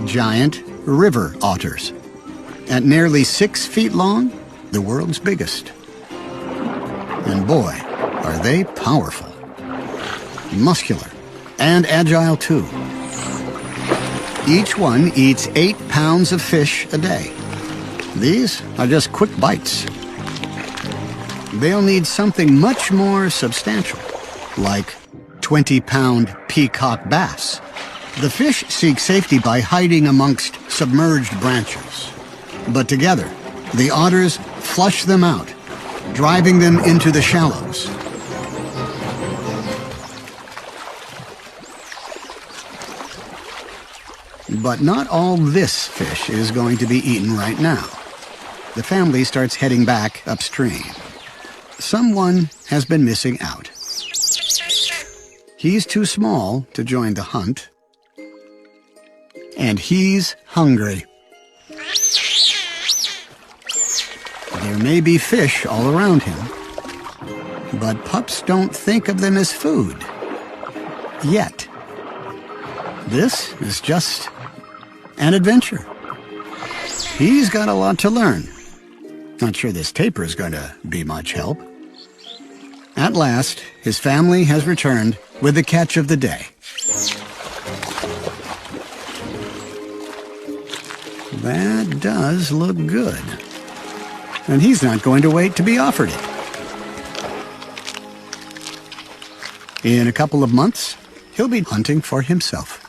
giant river otters. At nearly 6 feet long, the world's biggest. And boy, are they powerful. Muscular and agile too. Each one eats 8 pounds of fish a day. These are just quick bites. They'll need something much more substantial, like 20-pound peacock bass. The fish seek safety by hiding amongst submerged branches. But together, the otters flush them out, driving them into the shallows. But not all this fish is going to be eaten right now. The family starts heading back upstream. Someone has been missing out. He's too small to join the hunt, and he's hungry. There may be fish all around him, but pups don't think of them as food. Yet. This is just an adventure. He's got a lot to learn. Not sure this taper is going to be much help. At last, his family has returned with the catch of the day. That does look good. And he's not going to wait to be offered it. In a couple of months, he'll be hunting for himself.